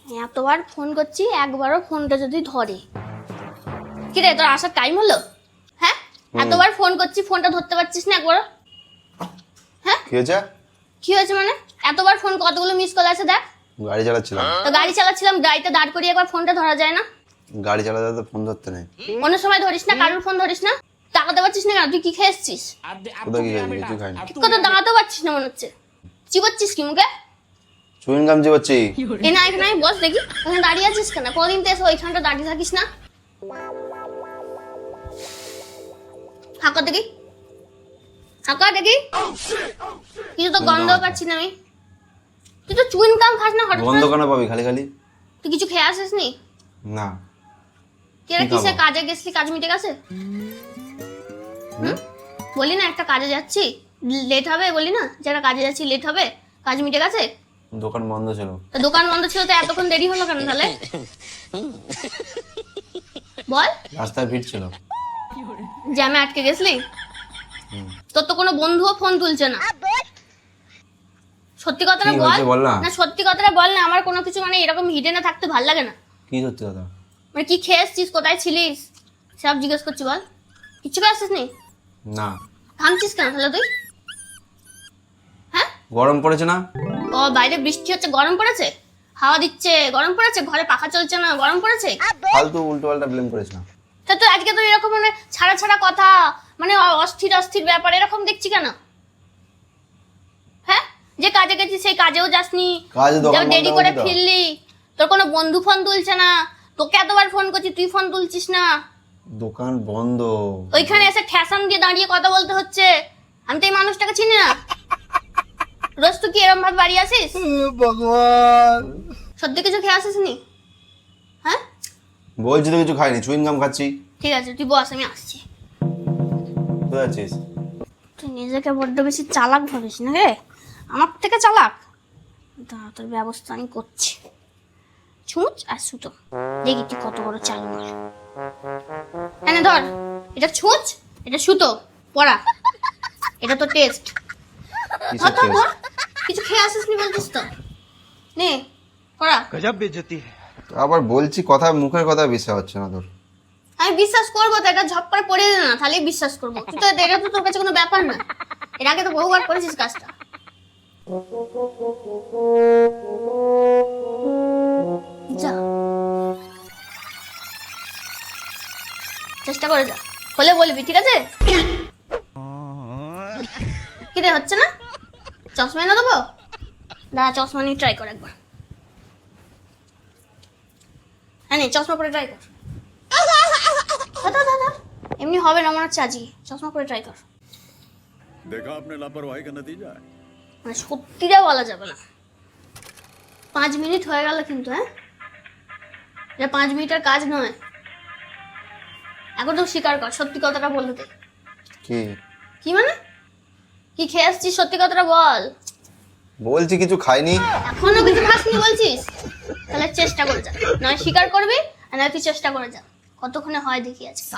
এতবার ফোন করছি, একবারও ফোনটা যদি ধরে। কি রে, তোর আসার টাইম হলো? হ্যাঁ, এতবার ফোন করছি, ফোনটা ধরতে পারছিস না একবারও? হ্যাঁ, কি হয়েছে? কি হয়েছে মানে? এতবার ফোন, কতগুলো মিস কল আছে দেখ। গাড়ি চালাচ্ছিলাম। তো গাড়ি চালাচ্ছিলাম, গাড়িতে দাঁড় করিয়ে একবার ফোনটা ধরা যায় না? গাড়ি চালাতে তো ফোন ধরতে নেই। অন্য সময় ধরিস না, কারোর ফোন ধরিস না? তাকাতে পারছিস না কেন? তুই কি খেয়ে এসছিস? কোথায় কি খাইনি? কিছু খাইনি। ঠিক কথা দাঁড়াতেও পারছিস না মনে হচ্ছে। চিবোচ্ছিস কি মুখে? Chewing gum চিবাচ্ছি। এ না, এখানে বস দেখি। ওখানে দাঁড়িয়ে আছিস কেন? কোনদিন তো এসে ওইখানটা দাঁড়িয়ে থাকিস না। হাঁকা দেখি, হাঁকা দেখি। কিছু তো গন্ধও পাচ্ছি না আমি। তুই তো চুইং গাম খাস না হঠাৎ বন্ধ করে? কেন পাবি খালি খালি? তুই কিছু খেয়ে আসিস নি? না। কেরা কি কিসে খাবো? কাজে গেছলি, কাজ মিটে গেছে? বলি না একটা কাজে যাচ্ছি, লেট হবে, বলি না যারা কাজে যাচ্ছি লেট হবে, কাজ মিটে গেছে? দোকান বন্ধ ছিল। তো দোকান বন্ধ ছিল, তো এতক্ষণ দেরি হলো কেন তাহলে? বল। রাস্তায় ভিড় ছিল। জ্যামে আটকে গেছলি? তোর তো কোনো বন্ধুও ফোন তুলছে না। সত্যি কথাটা কি বল। হয়েছে বল না। না সত্যি কথাটা বল না, আমার কোনো কিছু মানে এরকম হিডেনে থাকতে ভাল লাগে না। কি সত্যি কথা? মানে কি খেয়ে এসছিস, কোথায় ছিলিস, সব জিজ্ঞেস করছি, বল। কিচ্ছু করে আসছিস নি? না। থামছিস কেন তাহলে তুই? হ্যাঁ, গরম পড়েছে না? ও বাইরে বৃষ্টি হচ্ছে, গরম পড়েছে? হাওয়া দিচ্ছে, গরম পড়েছে? ঘরে পাখা চলছে না, গরম পড়েছে? ফালতু উল্টো পাল্টা ব্লেম করিস না। তা তো আজকে তো এরকম মানে ছাড়া ছাড়া কথা, মানে অস্থির অস্থির ব্যাপার এরকম দেখছি কেন? হ্যাঁ, যে কাজে গেছিস সেই কাজেও যাসনি, কাজে দোকান বন্ধ দেরি করে হয়েছে তো। ফিরলি, তোর কোনো বন্ধু ফোন তুলছে না, তোকে এতবার ফোন করছি তুই ফোন তুলছিস না, দোকান বন্ধ। ওইখানে এসে ঠ্যাসান দিয়ে দাঁড়িয়ে কথা বলতে হচ্ছে। আমি তো এই মানুষটাকে চিনি না। রোজ তুই কি এরকম ভাবে বাড়ি আসিস? ভগবান। সত্যি কিছু খেয়ে আসিস নি? হ্যাঁ, বলছি তো কিছু খাইনি, চুইং গাম খাচ্ছি। ঠিক আছে তুই বস, আমি আসছি। কোথায় আছিস? তুই নিজেকে বড্ড বেশি চালাক ভাবিস না রে, আমার থেকে চালাক। দাঁড়া, তোর ব্যবস্থা আমি করছি। ছুঁচ আর সুতো, দেখি তুই কত বড় চালু মার। এনে ধর, এটা ছুঁচ, এটা সুতো, পড়া। এটা তো টেস্ট। কিসের ধর ধর test? ধর। কিছু খেয়ে আসিস নি বলছিস তো, নে পড়া। गजब बेइज्जती है। আবার বলছি কথা, মুখের কথা বিশ্বাস হচ্ছে না তোর। আমি বিশ্বাস করবো তো, এটা ঝপ করে পড়ে দে না, তাহলেই বিশ্বাস করবো। তুই তো, এটা তো তোর কাছে কোনো ব্যাপার না। এর আগে তো বহুবার করেছিস কাজটা। যা, চেষ্টা করে যা, হলে বলবি, ঠিক আছে? কি রে, হচ্ছে না? চশমা এনে দেবো? দাঁড়া, চশমা নিয়ে ট্রাই কর একবার। হ্যাঁ নে, চশমা পরে ট্রাই কর। দাদা দাদা, এমনি হবে না মনে হচ্ছে আজই। চশমা পরে ট্রাই কর। देखा आपने लापरवाही का नतीजा है। মানে সত্যিটা বলা যাবে না। 5 মিনিট হয়ে গেল কিন্তু, হ্যাঁ, এটা 5 মিনিটের কাজ নয়। এখন তো স্বীকার কর, সত্যি কথাটা বলতে দে। কি? কি মানে? কি খেয়ে আসছিস, সত্যি কথাটা বল। বলছি কিছু খাইনি। এখনো কিছু খাসনি বলছিস? তাহলে চেষ্টা করে যা, নয় স্বীকার করবি আর নয় তুই চেষ্টা করে যা, কতক্ষণে হয় দেখি আজকে।